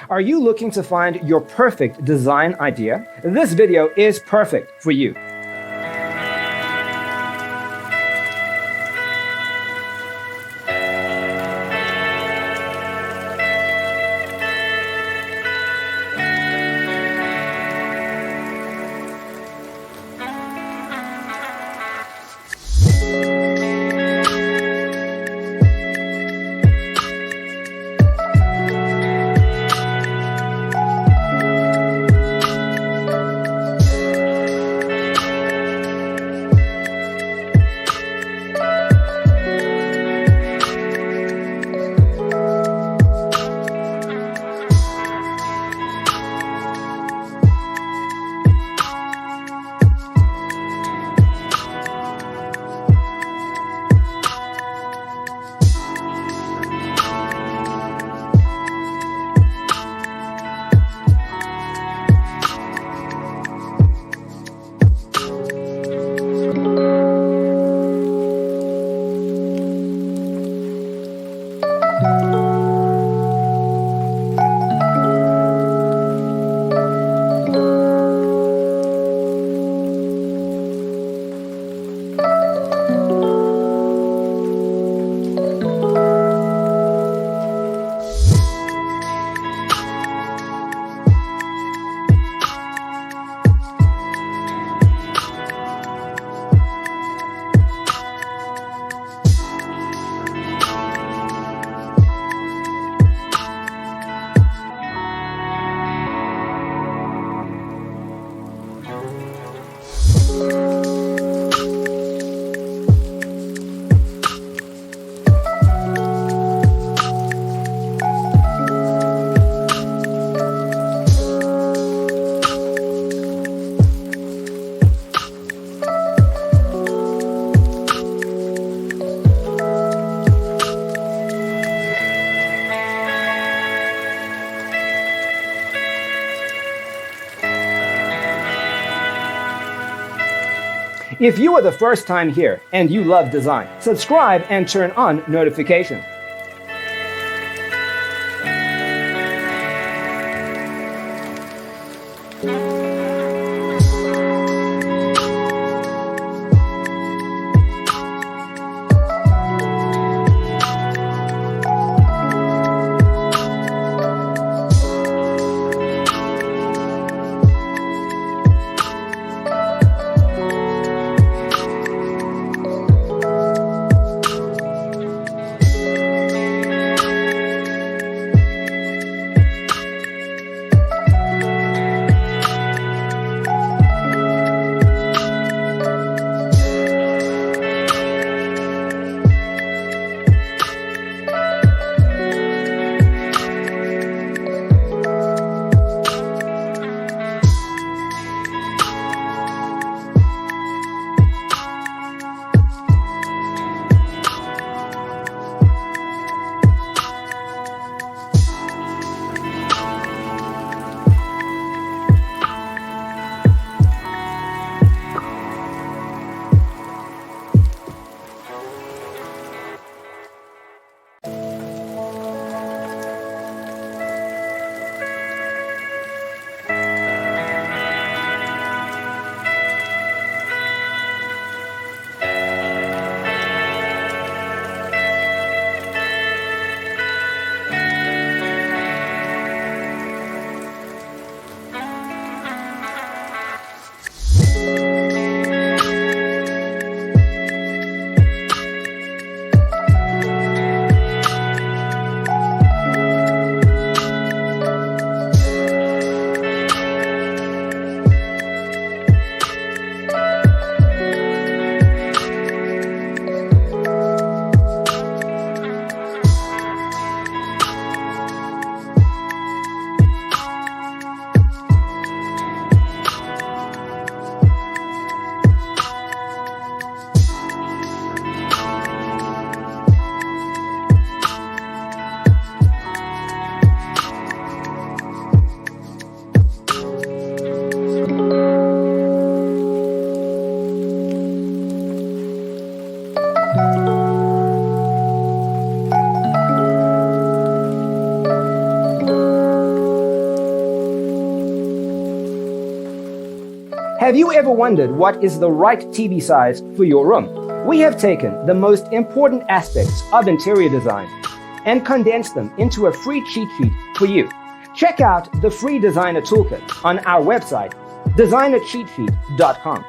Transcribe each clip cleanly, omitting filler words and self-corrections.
Are you looking to find your perfect design idea? This video is perfect for you. If you are the first time here and you love design, subscribe and turn on notifications. Have you ever wondered what is the right TV size for your room? We have taken the most important aspects of interior design and condensed them into a free cheat sheet for you. Check out the free designer toolkit on our website, designercheatsheet.com.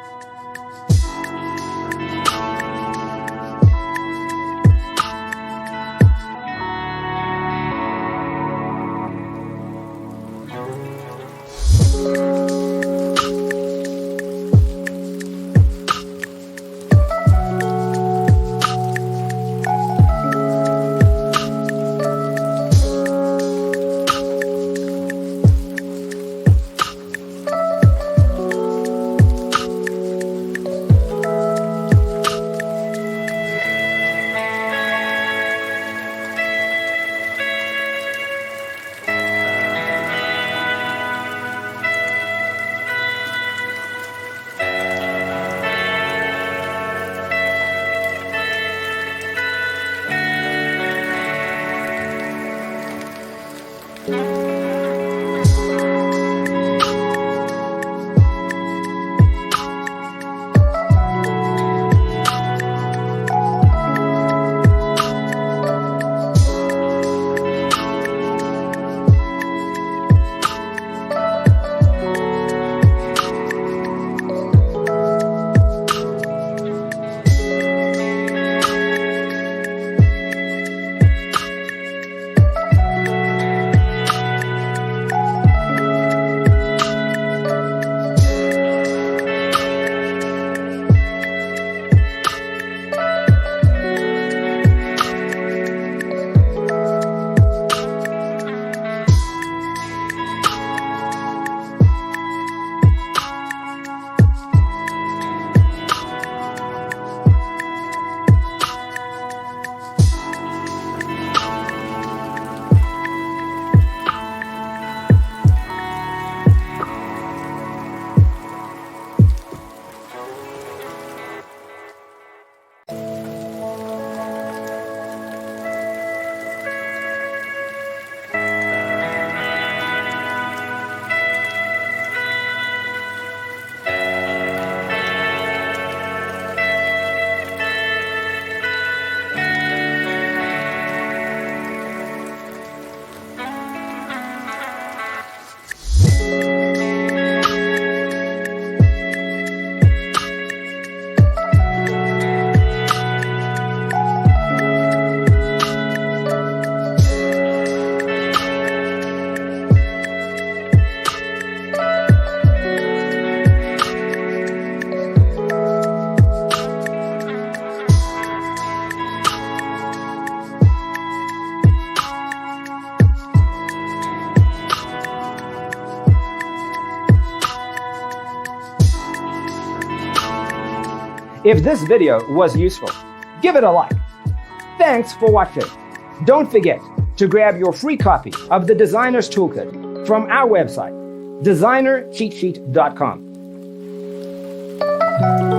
If this video was useful, give it a like. Thanks for watching. Don't forget to grab your free copy of the Designer's Toolkit from our website, designercheatsheet.com.